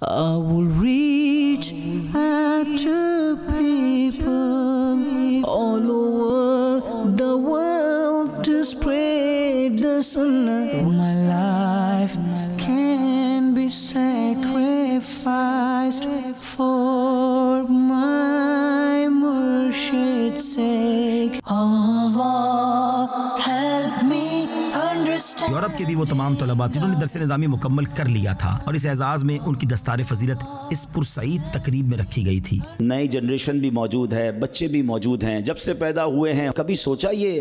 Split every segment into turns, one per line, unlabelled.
I will reach out to people all over the world to spread the sunnah. My life can be sacrificed for my Murshid's sake. Allah, help me understand.
Europe کے بھی وہ تمام طلباء جنہوں نے درس نظامی مکمل کر لیا تھا اور اس اعزاز میں ان کی دستار فضیلت اس پرسعید تقریب میں رکھی گئی تھی.
نئی جنریشن بھی موجود ہے، بچے بھی موجود ہیں، جب سے پیدا ہوئے ہیں کبھی سوچا یہ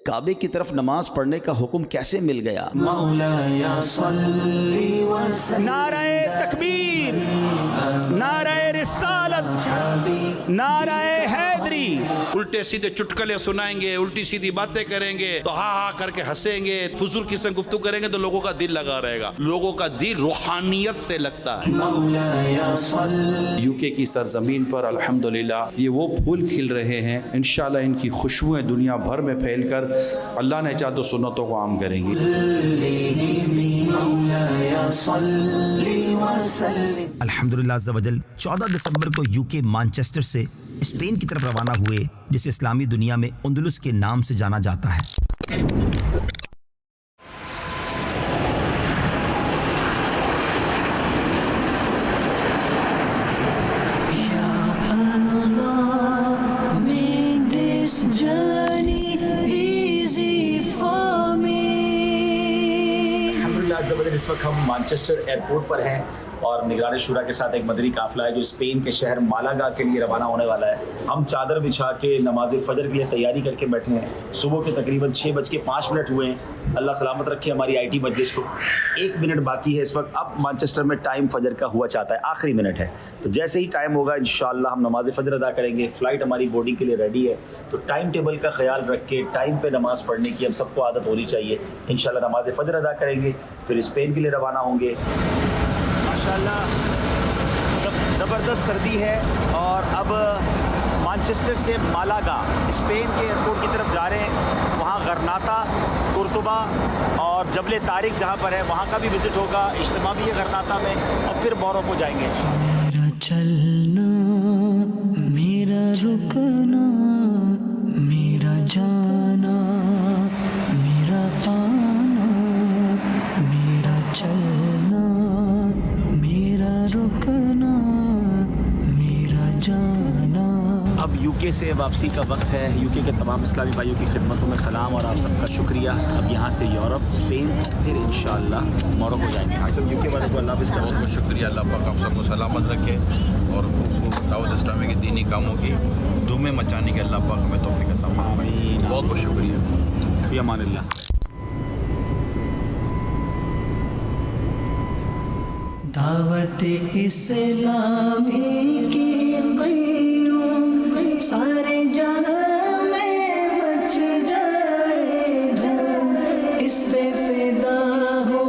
کعبے کی طرف نماز پڑھنے کا حکم کیسے مل گیا؟
مولاي صلي وسلم.
نعرہ تکبیر، نعرہ رسالت، نعرہ حیدری.
الٹے سیدھے چٹکلے سنائیں گے، الٹی سیدھی باتیں کریں گے تو ہاں ہاں کر کے ہنسیں گے، فضول قسم گفتگو کریں گے تو لوگوں کا دل لگا رہے گا. لوگوں کا دل روحانیت سے لگتا ہے.
یو کے کی سرزمین پر الحمدللہ یہ وہ پھول کھل رہے ہیں، انشاءاللہ ان کی خوشبوئیں دنیا بھر میں پھیل کر اللہ نے چاہا تو سنتوں کو عام کریں گی.
الحمدللہ عز وجل 14 دسمبر کو یو کے مانچسٹر سے اسپین کی طرف روانہ ہوئے، جسے اسلامی دنیا میں اندلس کے نام سے جانا جاتا ہے.
Make this journey easy for me.
الحمدللہ عز وجل اس وقت ہم مانچسٹر ایئرپورٹ پر ہیں اور نگران شورا کے ساتھ ایک مدنی قافلہ ہے جو اسپین کے شہر مالاگا کے لیے روانہ ہونے والا ہے. ہم چادر بچھا کے نماز فجر کے لیے تیاری کر کے بیٹھے ہیں. صبح کے تقریباً 6:05 ہوئے ہیں. اللہ سلامت رکھے ہماری آئی ٹی مجلس کو. 1 منٹ باقی ہے اس وقت. اب مانچسٹر میں ٹائم فجر کا ہوا چاہتا ہے، آخری منٹ ہے، تو جیسے ہی ٹائم ہوگا انشاءاللہ ہم نماز فجر ادا کریں گے. فلائٹ ہماری بورڈنگ کے لیے ریڈی ہے، تو ٹائم ٹیبل کا خیال رکھ کے ٹائم پہ نماز پڑھنے کی ہم سب کو عادت ہونی چاہیے. انشاءاللہ نماز فجر ادا کریں گے، پھر اسپین کے لیے روانہ ہوں گے. ماشاءاللہ زبردست سردی ہے اور اب مانچسٹر سے مالاگا اسپین کے ایئرپورٹ کی طرف جا رہے ہیں. وہاں غرناطہ، کورتوبا اور جبل طارق جہاں پر ہے وہاں کا بھی وزٹ ہوگا. اجتماع بھی ہے غرناطہ میں اور پھر بورو کو جائیں گے.
میرا چلنا، میرا رکنا، میرا جانا، میرا پانا، میرا چلنا، میرا رکنا، میرا جانا.
اب یو کے سے واپسی کا وقت ہے. یو کے تمام اسلامی بھائیوں کی خدمتوں میں سلام اور آپ سب کا شکریہ. اب یہاں سے یورپ، اسپین، پھر انشاءاللہ موروکو جائیں گے. یو کے والوں کو اللہ حافظ کا
بہت بہت شکریہ. اللہ پاک آپ سب کو سلامت رکھے اور دعوت اسلامی کے دینی کاموں کی دھومیں مچانے کے اللہ پاک ہمیں توفیق عطا فرمائے. بہت بہت شکریہ.
فی امان اللہ.
دعوت اسلامی کی قیوں سارے جہاں میں مچ جائے جو اس پہ فدا ہو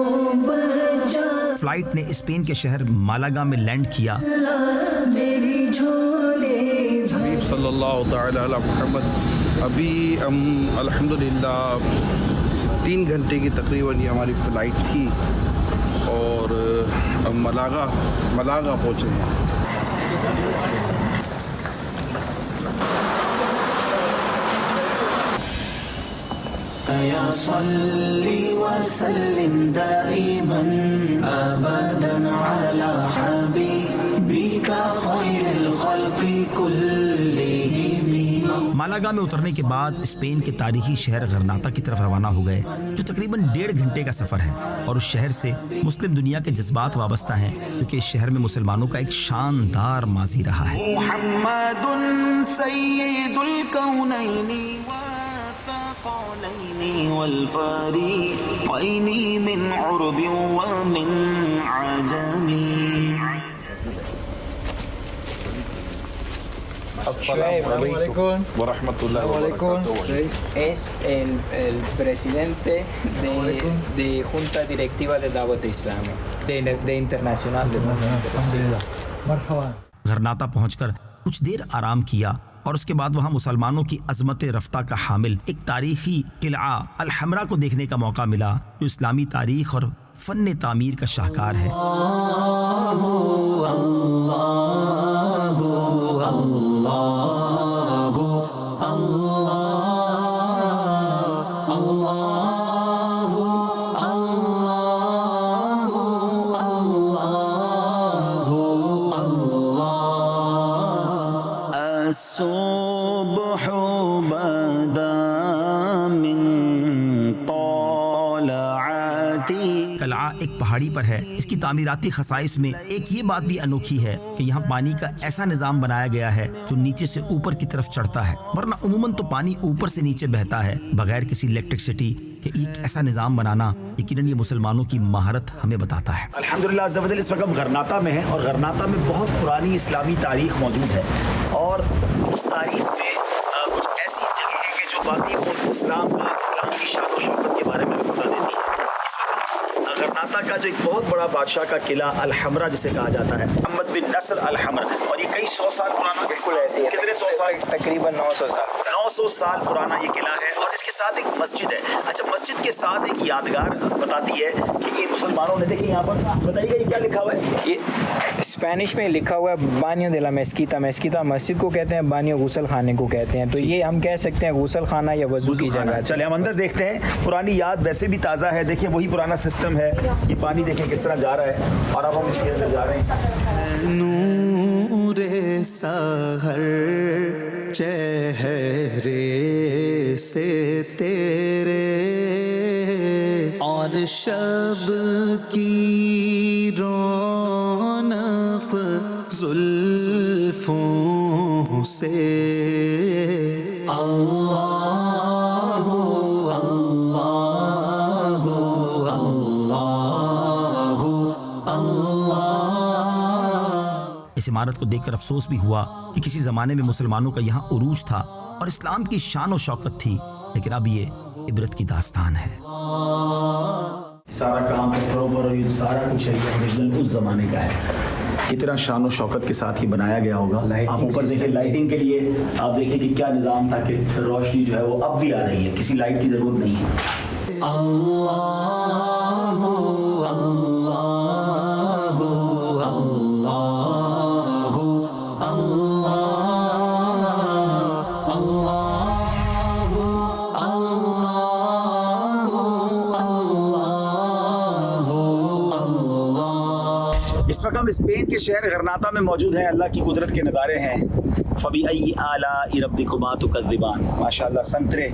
بچا.
فلائٹ نے اسپین کے شہر مالاگا میں لینڈ کیا.
میری جھولے
حبیب صلی اللہ تعالی علی محمد. ابھی ہم الحمدللہ 3 گھنٹے کی تقریباً یہ ہماری فلائٹ تھی اور ہم مالاگا پہنچے ہیں.
یا صلی وسلم دائما ابدا علی حبیبک خیر الخلق کلہم.
مالاگا میں اترنے کے بعد اسپین کے تاریخی شہر غرناطہ کی طرف روانہ ہو گئے، جو تقریباً 1.5 گھنٹے کا سفر ہے. اور اس شہر سے مسلم دنیا کے جذبات وابستہ ہیں کیونکہ اس شہر میں مسلمانوں کا ایک شاندار ماضی رہا ہے.
محمد سید الکونین والثقلین والفریقین من عرب ومن عجم.
السلام علیکم ورحمۃ اللہ وبرکاتہ.
Es el presidente de Junta Directiva de Dawat Islami, de Internacional de
غرناطہ پہنچ کر کچھ دیر آرام کیا اور اس کے بعد وہاں مسلمانوں کی عظمت رفتہ کا حامل ایک تاریخی قلعہ الحمرا کو دیکھنے کا موقع ملا، جو اسلامی تاریخ اور فن تعمیر کا شاہکار ہے.
الصبح بدا من طلعتی.
قلعہ ایک پہاڑی پر ہے. اس کی تعمیراتی خصائص میں ایک یہ بات بھی انوکھی ہے کہ یہاں پانی کا ایسا نظام بنایا گیا ہے جو نیچے سے اوپر کی طرف چڑھتا ہے، ورنہ عموماً تو پانی اوپر سے نیچے بہتا ہے بغیر کسی الیکٹرسٹی کہ ایک ایسا نظام بنانا یقیناً یہ مسلمانوں کی مہارت ہمیں بتاتا ہے.
الحمدللہ عز و جل اس وقت ہم غرناطہ میں ہیں، اور غرناطہ میں بہت پرانی اسلامی تاریخ موجود ہے، اور اس تاریخ میں کچھ ایسی جگہ ہیں کہ جو باقی اسلام کی شان و شوکت کے بارے میں بتا دیتی ہے. اس وقت غرناطہ کا جو ایک بہت بڑا بادشاہ کا قلعہ الحمرہ جسے کہا جاتا ہے، محمد بن نصر الحمر، اور یہ کئی 100 سال پرانا،
بالکل ایسے ہی
کتنے 100 سال؟
تقریباً 900 سال
900 سال پرانا یہ قلعہ ہے، اور اس کے ساتھ ایک مسجد ہے. اچھا، مسجد کے ساتھ ایک یادگار بتاتی ہے کہ یہ مسلمانوں نے، دیکھیں یہاں پر بتائیے گا یہ کیا لکھا ہوا ہے.
یہ اسپینش میں لکھا ہوا ہے بانیو de la mezquita. مسجد کو کہتے ہیں، بانیو غسل خانے کو کہتے ہیں. تو یہ ہم کہہ سکتے ہیں غسل خانہ یا وضو کی جگہ.
چلے ہم اندر دیکھتے ہیں. پرانی یاد ویسے بھی تازہ ہے، دیکھیں وہی پرانا سسٹم ہے. یہ پانی دیکھیں کس طرح جا رہا ہے، اور اب ہم اس کے اندر جا رہے ہیں.
نور سحر چہرے سے تیرے، اور شب کی رونق زلفوں سے. اللہ اللہ اللہ.
اس عمارت کو دیکھ کر افسوس بھی ہوا کہ کسی زمانے میں مسلمانوں کا یہاں عروج تھا اور اسلام کی شان و شوکت تھی، لیکن اب یہ عبرت کی داستان ہے.
سارا کام پتھروں پر، اور یہ سارا کچھ ہے اوریجنل اس زمانے کا ہے. اتنا شان و شوکت کے ساتھ ہی بنایا گیا ہوگا. آپ اوپر دیکھیں، لائٹنگ کے لیے آپ دیکھیں کہ کیا نظام تھا کہ روشنی جو ہے وہ اب بھی آ رہی ہے، کسی لائٹ کی ضرورت نہیں ہے.
اللہ اللہ
اس وقت ہم اسپین کے شہر غرناطہ میں موجود ہیں. اللہ کی قدرت کے نظارے ہیں. فَبِأَيِّ آلَاءِ رَبِّكُمَا تُكَذِّبَانِ. ماشاءاللہ، سنترے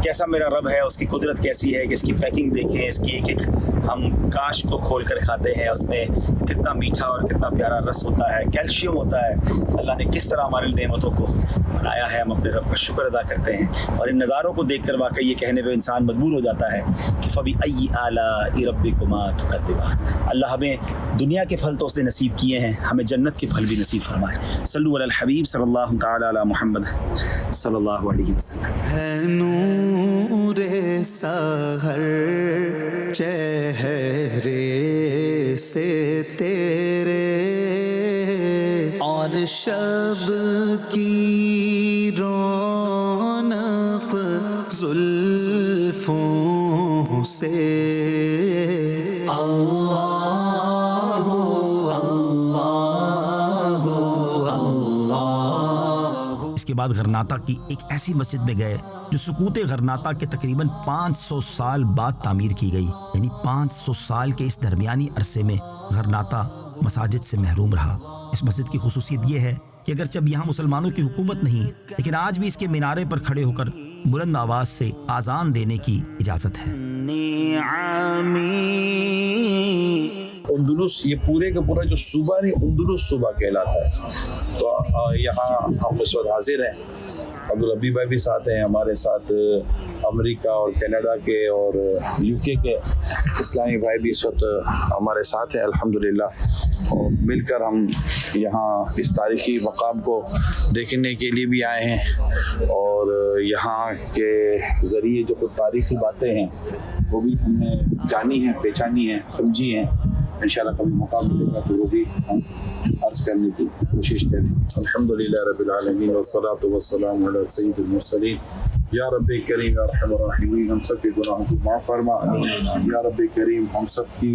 کیسا میرا رب ہے، اس کی قدرت کیسی ہے کہ اس کی پیکنگ دیکھیں، اس کی ایک ایک ہم کاش کو کھول کر کھاتے ہیں، اس میں کتنا میٹھا اور کتنا پیارا رس ہوتا ہے، کیلشیم ہوتا ہے. اللہ نے کس طرح ہماری نعمتوں کو بنایا ہے. ہم اپنے رب کا شکر ادا کرتے ہیں، اور ان نظاروں کو دیکھ کر واقعی یہ کہنے پہ انسان مجبور ہو جاتا ہے کہ فَبِأَيِّ آلَاءِ رَبِّكُمَا تُكَذِّبَانِ. اللہ ہمیں دنیا کے پھل تو اس نے نصیب کیے ہیں، ہمیں جنت کے پھل بھی نصیب فرمائے. صلو علی الحبیب صلی اللہ تعالی علی محمد صلی اللہ علیہ وسلم.
ہے نور سحر چہرے سے تیرے، اور شب کی رونق زلفوں سے. اللہ اللہ اللہ.
اس کے بعد غرناطہ کی ایک ایسی مسجد میں گئے جو سکوت غرناطہ کے تقریباً 500 سال بعد تعمیر کی گئی. یعنی 500 سال کے اس درمیانی عرصے میں غرناطہ مساجد سے محروم رہا. اس مسجد کی خصوصیت یہ ہے کہ اگرچہ اب یہاں مسلمانوں کی حکومت نہیں، لیکن آج بھی اس کے مینارے پر کھڑے ہو کر بلند آواز سے آذان دینے کی اجازت ہے.
اندلس، یہ پورے کا پورا جو صوبہ ہے اندلس صوبہ کہلاتا ہے. تو یہاں ہم اس وقت حاضر ہیں. عبدالحبی بھائی بھی ساتھ ہیں، ہمارے ساتھ امریکہ اور کینیڈا کے اور یو کے اسلامی بھائی بھی اس وقت ہمارے ساتھ ہیں الحمدللہ. اور مل کر ہم یہاں اس تاریخی مقام کو دیکھنے کے لیے بھی آئے ہیں، اور یہاں کے ذریعے جو کچھ تاریخی باتیں ہیں وہ بھی ہم نے جانی ہیں، پہچانی ہیں، سمجھی ہیں. انشاءاللہ کبھی موقع ملے گا تو وہ بھی ہم عرض کرنے کی کوشش کریں. الحمدللہ رب العالمین والصلاة والسلام علی سید المرسلین. یا رب کریم یا رحم الراحمین، ہم سب کے گناہوں کو معاف فرما. یا رب کریم ہم سب کی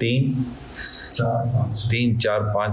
3, 4, 5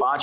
5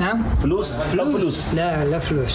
لا فلوس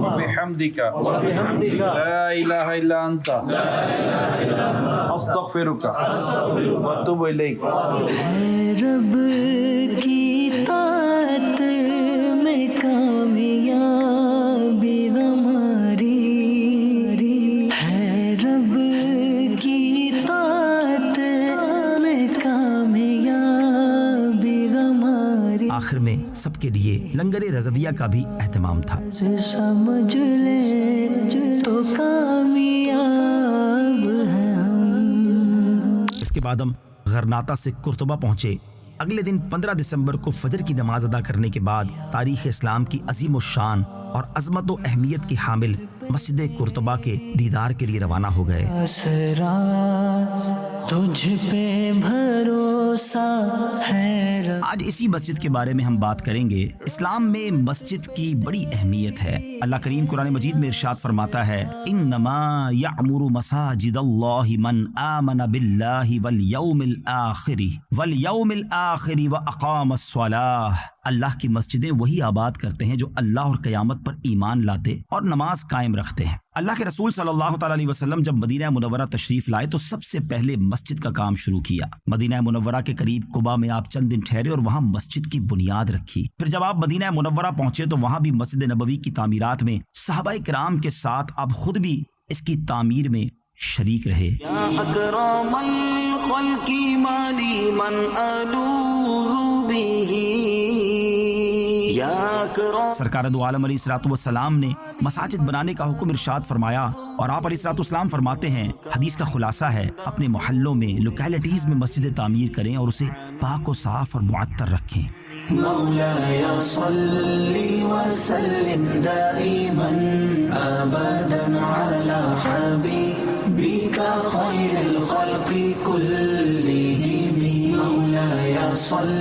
وبحمدك لا إله إلا أنت أستغفرك وأتوب إليك.
ہے رب کی طاعت میں کامیابی ہماری، ہے رب کی طاعت میں کامیابی ہماری.
آخر میں سب کے لیے لنگر رضویہ کا بھی اہتمام تھا.
سمجھ لے تو کامیاب ہیں ہم.
اس کے بعد ہم غرناطہ سے قرطبہ پہنچے. اگلے دن 15 دسمبر کو فجر کی نماز ادا کرنے کے بعد تاریخ اسلام کی عظیم الشان اور عظمت و اہمیت کی حامل مسجد قرطبہ کے دیدار کے لیے روانہ ہو گئے.
اسرا تجھ پہ بھروسہ ہے رب.
آج اسی مسجد کے بارے میں ہم بات کریں گے. اسلام میں مسجد کی بڑی اہمیت ہے. اللہ کریم قرآن مجید میں ارشاد فرماتا ہے انما یعمر مساجد اللہ من آمن باللہ والیوم الآخر واقام الصلاۃ. اللہ کی مسجدیں وہی آباد کرتے ہیں جو اللہ اور قیامت پر ایمان لاتے اور نماز قائم رکھتے ہیں. اللہ کے رسول صلی اللہ تعالیٰ علیہ وسلم جب مدینہ منورہ تشریف لائے تو سب سے پہلے مسجد کا کام شروع کیا. مدینہ منورہ کے قریب قباء میں آپ چند دن ٹھہرے اور وہاں مسجد کی بنیاد رکھی. پھر جب آپ مدینہ منورہ پہنچے تو وہاں بھی مسجد نبوی کی تعمیرات میں صحابہ کرام کے ساتھ آپ خود بھی اس کی تعمیر میں شریک رہے.
یا اکرم الخلق مالی من الوذ به.
سرکار دو عالم علیہ الصلوۃ والسلام نے مساجد بنانے کا حکم ارشاد فرمایا اور آپ علیہ الصلوۃ والسلام فرماتے ہیں حدیث کا خلاصہ ہے اپنے محلوں میں لوکیلٹیز میں مسجد تعمیر کریں اور اسے پاک و صاف اور معطر رکھیں.
مولاي صل وسلم دائما ابدا على حبيبك خير الخلق كلهم. مولاي صل.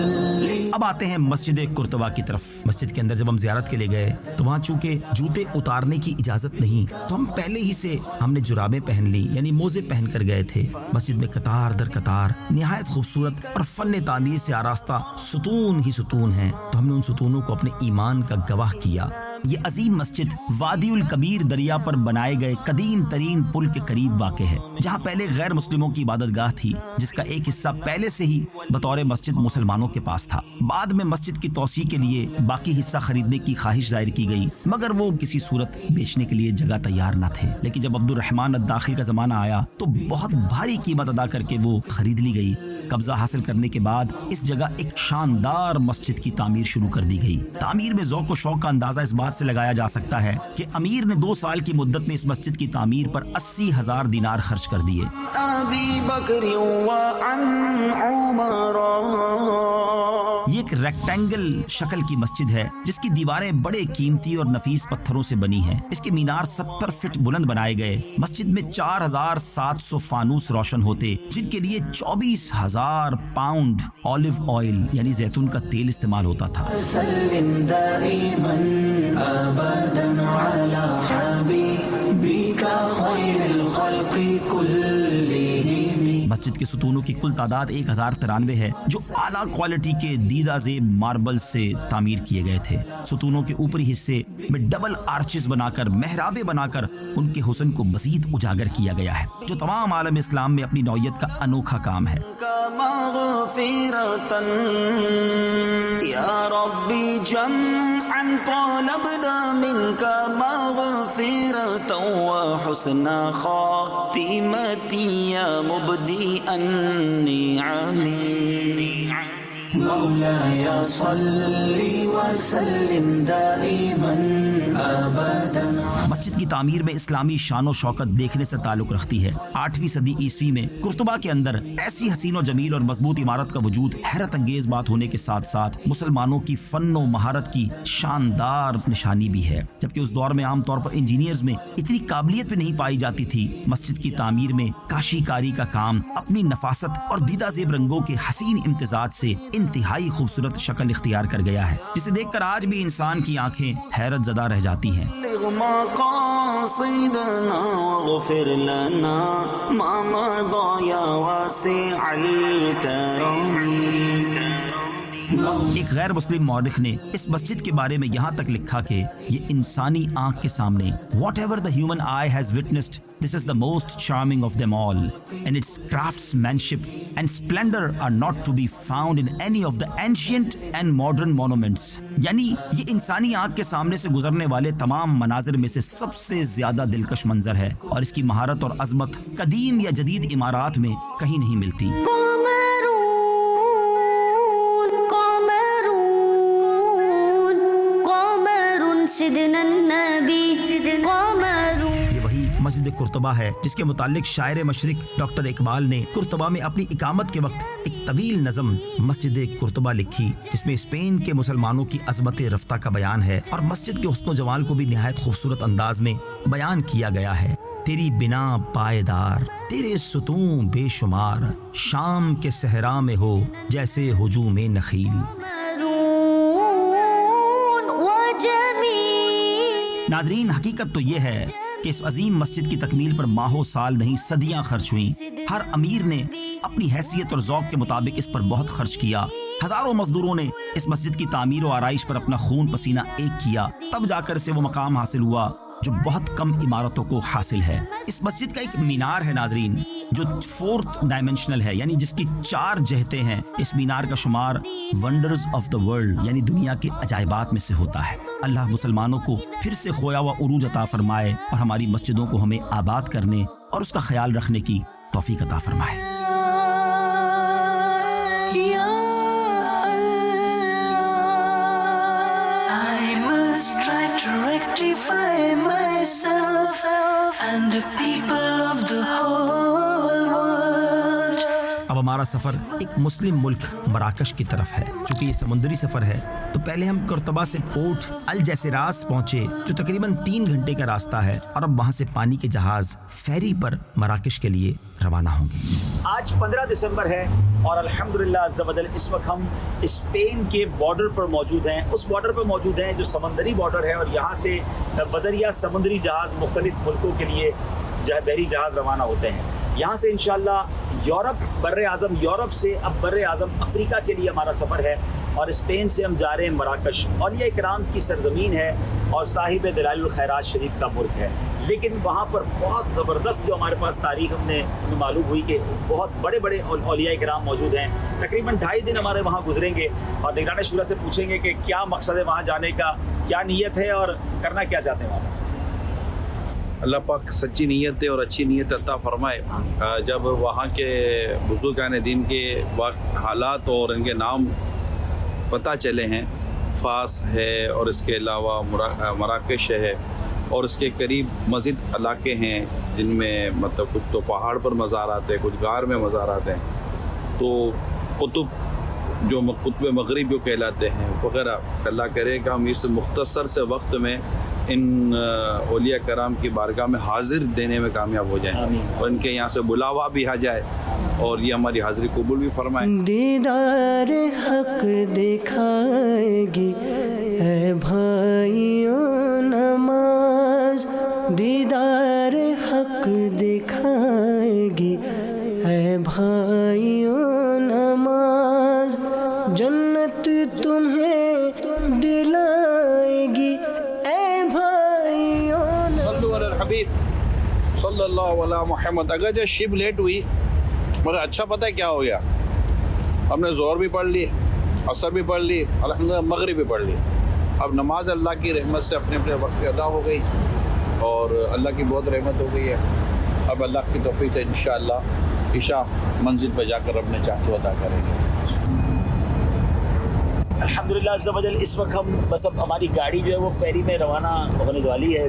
اب آتے ہیں مسجد قرطبہ کی طرف. مسجد کے اندر جب ہم زیارت کے لیے گئے تو وہاں چونکہ جوتے اتارنے کی اجازت نہیں تو ہم پہلے ہی سے ہم نے جرابیں پہن لی یعنی موزے پہن کر گئے تھے. مسجد میں قطار در قطار نہایت خوبصورت اور فن تعمیر سے آراستہ ستون ہی ستون ہیں تو ہم نے ان ستونوں کو اپنے ایمان کا گواہ کیا. یہ عظیم مسجد وادی الکبیر دریا پر بنائے گئے قدیم ترین پل کے قریب واقع ہے جہاں پہلے غیر مسلموں کی عبادت گاہ تھی جس کا ایک حصہ پہلے سے ہی بطور مسجد مسلمانوں کے پاس تھا. بعد میں مسجد کی توسیع کے لیے باقی حصہ خریدنے کی خواہش ظاہر کی گئی مگر وہ کسی صورت بیچنے کے لیے جگہ تیار نہ تھے. لیکن جب عبد الرحمن الداخل کا زمانہ آیا تو بہت بھاری قیمت ادا کر کے وہ خرید لی گئی. قبضہ حاصل کرنے کے بعد اس جگہ ایک شاندار مسجد کی تعمیر شروع کر دی گئی. تعمیر میں ذوق و شوق کا اندازہ اس بات سے لگایا جا سکتا ہے کہ امیر نے 2 سال کی مدت میں اس مسجد کی تعمیر پر 80,000 دینار خرچ کر دیے.
ابی بکر وعن عمر.
یہ ایک ریکٹینگل شکل کی مسجد ہے جس کی دیواریں بڑے قیمتی اور نفیس پتھروں سے بنی ہیں. اس کے مینار 70 فٹ بلند بنائے گئے. مسجد میں 4700 فانوس روشن ہوتے جن کے لیے 24,000 پاؤنڈ اولیو آئل یعنی زیتون کا تیل استعمال ہوتا تھا.
سلم دائما ابدا على حبيبك خير الخلق كلهم.
مسجد کے ستونوں کی کل تعداد 1093 ہے جو اعلیٰ کوالٹی کے دیدہ زیب ماربل سے تعمیر کیے گئے تھے. ستونوں کے اوپری حصے میں ڈبل آرچز بنا کر محرابیں بنا کر ان کے حسن کو مزید اجاگر کیا گیا ہے جو تمام عالم اسلام میں اپنی نوعیت کا انوکھا کام ہے.
مغفرة يا ربي جمعا طلبنا منك مغفرة وحسن خاتمة يا مبدئ النعم. مولاي صل وسلم دائما ابدا.
مسجد کی تعمیر میں اسلامی شان و شوکت دیکھنے سے تعلق رکھتی ہے. 8ویں صدی عیسوی میں قرطبہ کے اندر ایسی حسین و جمیل اور مضبوط عمارت کا وجود حیرت انگیز بات ہونے کے ساتھ ساتھ مسلمانوں کی فن و مہارت کی شاندار نشانی بھی ہے. جبکہ اس دور میں عام طور پر انجینئرز میں اتنی قابلیت بھی نہیں پائی جاتی تھی. مسجد کی تعمیر میں کاشی کاری کا کام اپنی نفاست اور دیدہ زیب رنگوں کے حسین امتزاج سے انتہائی خوبصورت شکل اختیار کر گیا ہے جسے دیکھ کر آج بھی انسان کی آنکھیں حیرت زدہ رہ جاتی ہیں.
مقاصدنا واغفر لنا ما مضى يا واسع الكرم.
ایک غیر مسلم مورخ نے اس مسجد کے بارے میں یہاں تک لکھا کہ یہ انسانی آنکھ کے سامنے whatever the human eye has witnessed, this is the most charming of them all, and its craftsmanship and splendor are not to be found in any of the ancient and modern monuments. یعنی یہ انسانی آنکھ کے سامنے سے گزرنے والے تمام مناظر میں سے سب سے زیادہ دلکش منظر ہے، اور اس کی مہارت اور عظمت قدیم یا جدید عمارات میں کہیں نہیں ملتی۔ یہ وہی مسجد قرطبہ ہے جس کے متعلق شاعر مشرق ڈاکٹر اقبال نے قرطبہ میں اپنی اقامت کے وقت ایک طویل نظم مسجد قرطبہ لکھی، جس میں اسپین کے مسلمانوں کی عظمت رفتہ کا بیان ہے اور مسجد کے حسن و جمال کو بھی نہایت خوبصورت انداز میں بیان کیا گیا ہے۔ تیری بنا پائیدار، تیرے ستون بے شمار، شام کے صحرا میں ہو جیسے ہجوم نخیل۔ ناظرین، حقیقت تو یہ ہے کہ اس عظیم مسجد کی تکمیل پر ماہوں سال نہیں صدیاں خرچ ہوئیں۔ ہر امیر نے اپنی حیثیت اور ذوق کے مطابق اس پر بہت خرچ کیا۔ ہزاروں مزدوروں نے اس مسجد کی تعمیر و آرائش پر اپنا خون پسینہ ایک کیا، تب جا کر اسے وہ مقام حاصل ہوا جو بہت کم عمارتوں کو حاصل ہے۔ اس مسجد کا ایک مینار ہے ناظرین جو 4th ڈائمینشنل ہے، یعنی جس کی 4 جہتیں ہیں۔ اس مینار کا شمار ونڈرز آف دا ورلڈ یعنی دنیا کے عجائبات میں سے ہوتا ہے۔ اللہ مسلمانوں کو پھر سے کھویا ہوا عروج عطا فرمائے اور ہماری مسجدوں کو ہمیں آباد کرنے اور اس کا خیال رکھنے کی توفیق عطا فرمائے۔
To rectify myself and the people of the whole world.
اب ہمارا سفر ایک مسلم ملک مراکش کی طرف ہے۔ چونکہ یہ سمندری سفر ہے تو پہلے ہم قرطبہ سے پورٹ الجیسراس پہنچے جو تقریباً 3 گھنٹے کا راستہ ہے، اور اب وہاں سے پانی کے جہاز فیری پر مراکش کے لیے روانہ ہوں گے۔
آج 15 دسمبر ہے اور الحمدللہ عز و جل اس وقت ہم اسپین کے بارڈر پر موجود ہیں۔ اس بارڈر پر موجود ہیں جو سمندری بارڈر ہے، اور یہاں سے بذریعہ سمندری جہاز مختلف ملکوں کے لیے بحری جہاز روانہ ہوتے ہیں۔ یہاں سے انشاءاللہ یورپ، بر اعظم یورپ سے اب بر اعظم افریقہ کے لیے ہمارا سفر ہے، اور اسپین سے ہم جا رہے ہیں مراکش۔ اولیاء اکرام کی سرزمین ہے اور صاحب دلائل الخیرات شریف کا ملک ہے، لیکن وہاں پر بہت زبردست جو ہمارے پاس تاریخ ہمیں معلوم ہوئی کہ بہت بڑے بڑے اولیاء اکرام موجود ہیں۔ تقریباً 2.5 دن ہمارے وہاں گزریں گے، اور نگران شورا سے پوچھیں گے کہ کیا مقصد ہے وہاں جانے کا، کیا نیت ہے اور کرنا کیا چاہتے ہیں وہاں۔
اللہ پاک سچی نیت اور اچھی نیت عطا فرمائے۔ جب وہاں کے بزرگان دین کے حالات اور ان کے نام پتہ چلے ہیں، فاس ہے اور اس کے علاوہ مراکش ہے، اور اس کے قریب مزید علاقے ہیں جن میں مطلب کچھ تو پہاڑ پر مزارات ہیں، کچھ غار میں مزارات ہیں، تو قطب جو قطب مغرب جو کہلاتے ہیں وغیرہ۔ اللہ کرے کہ ہم اس مختصر سے وقت میں ان اولیاء کرام کی بارگاہ میں حاضر دینے میں کامیاب ہو جائیں، اور ان کے یہاں سے بلاوا بھی آ جائے اور یہ ہماری حاضری قبول بھی فرمائیں۔
دیدار حق دکھائے گی اے بھائیوں نماز، دیدار حق دکھائے گی اے بھائیوں نماز، جنت تمہیں دلائے گی اے بھائیوں نماز۔
صلو علی الحبیب صلی اللہ علیہ محمد۔ اگر جو شب لیٹ ہوئی مگر اچھا پتہ ہے کیا ہو گیا، ہم نے ظہر بھی پڑھ لی، عصر بھی پڑھ لی، الحمدللہ مغرب بھی پڑھ لی۔ اب نماز اللہ کی رحمت سے اپنے اپنے وقت پہ ادا ہو گئی، اور اللہ کی بہت رحمت ہو گئی ہے۔ اب اللہ کی توفیق سے انشاءاللہ عشاء منزل پہ جا کر اپنے چاہتے ادا کریں گے۔
الحمدللہ عز و جل اس وقت ہم بس اب ہماری گاڑی جو ہے وہ فیری میں روانہ ہونے والی ہے،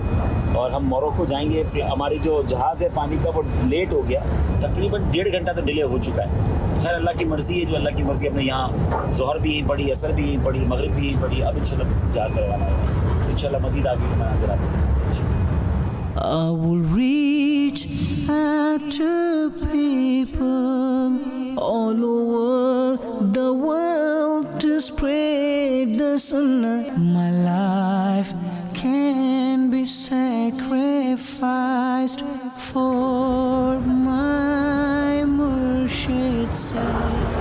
اور ہم موروکو جائیں گے۔ پھر ہماری جو جہاز ہے پانی کا وہ لیٹ ہو گیا، تقریباً 1.5 گھنٹہ تو ڈیلے ہو چکا ہے۔ خیر اللہ کی مرضی ہے، جو اللہ کی مرضی، ہم نے یہاں ظہر بھی یہیں پڑھی، عصر بھی یہیں پڑھی، مغرب بھی یہیں پڑھی۔ اب انشاءاللہ جہاز کا روانہ ہوگا، انشاءاللہ مزید آگے مناظر آتے ہیں۔
I will reach out to people all over the world to spread the sunnah. My life can be sacrificed for my Murshid's sake.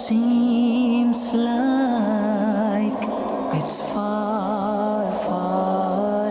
Seems like it's far, far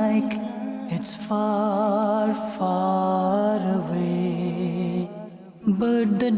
Like it's far, far away. But the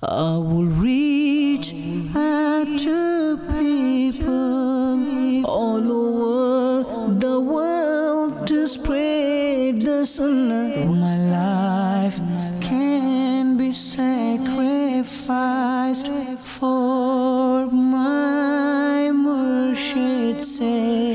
I will reach out to people all over the world to spread the sunnah. My life can be sacrificed for my Murshid's sake.